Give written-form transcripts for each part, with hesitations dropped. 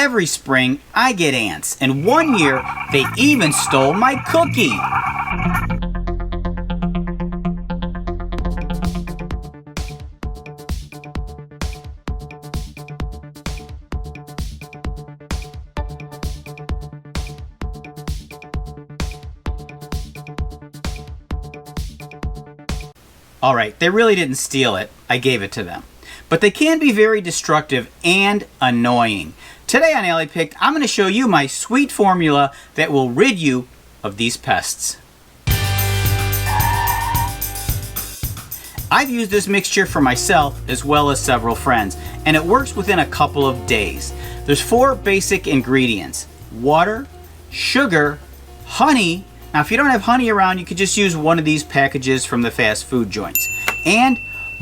every spring I get ants, and one year they even stole my cookie. Alright, they really didn't steal it. I gave it to them. But they can be very destructive and annoying. Today on Alley Picked, I'm going to show you my sweet formula that will rid you of these pests. I've used this mixture for myself as well as several friends, and it works within a couple of days. There's 4 basic ingredients: water, sugar, honey. Now if you don't have honey around, you could just use one of these packages from the fast food joints, and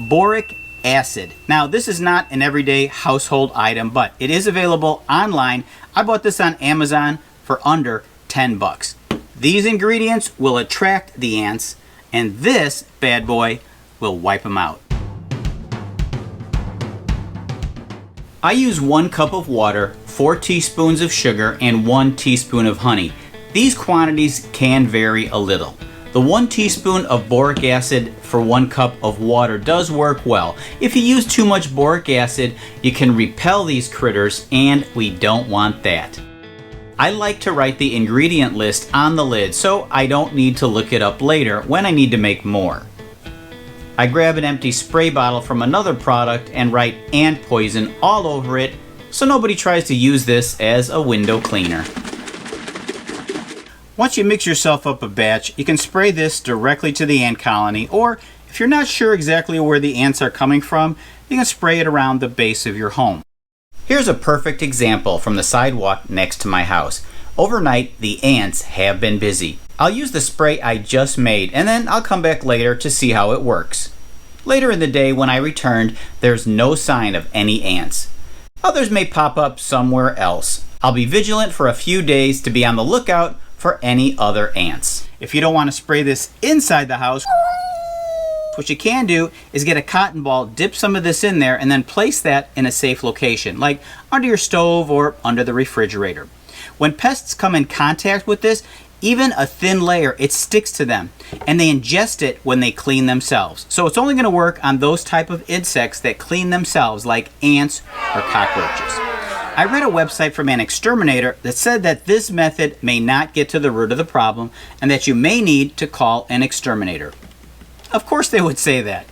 boric acid. Now this is not an everyday household item, but it is available online. I bought this on Amazon for under 10 bucks. These ingredients will attract the ants, and this bad boy will wipe them out. I use 1 cup of water, 4 teaspoons of sugar, and 1 teaspoon of honey. These quantities can vary a little. The 1 teaspoon of boric acid for 1 cup of water does work well. If you use too much boric acid, you can repel these critters, and we don't want that. I like to write the ingredient list on the lid so I don't need to look it up later when I need to make more. I grab an empty spray bottle from another product and write ant poison all over it so nobody tries to use this as a window cleaner. Once you mix yourself up a batch, you can spray this directly to the ant colony, or if you're not sure exactly where the ants are coming from, you can spray it around the base of your home. Here's a perfect example from the sidewalk next to my house. Overnight, the ants have been busy. I'll use the spray I just made, and then I'll come back later to see how it works. Later in the day when I returned, there's no sign of any ants. Others may pop up somewhere else. I'll be vigilant for a few days to be on the lookout for any other ants. If you don't want to spray this inside the house, what you can do is get a cotton ball, dip some of this in there, and then place that in a safe location, like under your stove or under the refrigerator. When pests come in contact with this, even a thin layer, it sticks to them, and they ingest it when they clean themselves. So it's only going to work on those type of insects that clean themselves, like ants or cockroaches. I read a website from an exterminator that said that this method may not get to the root of the problem and that you may need to call an exterminator. Of course they would say that.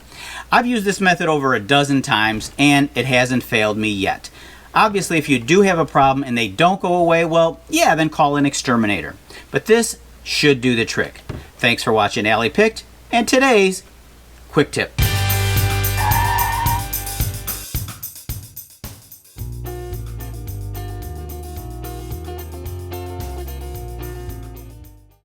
I've used this method over a dozen times and it hasn't failed me yet. Obviously, if you do have a problem and they don't go away, well, yeah, then call an exterminator. But this should do the trick. Thanks for watching Alley Picked and today's quick tip.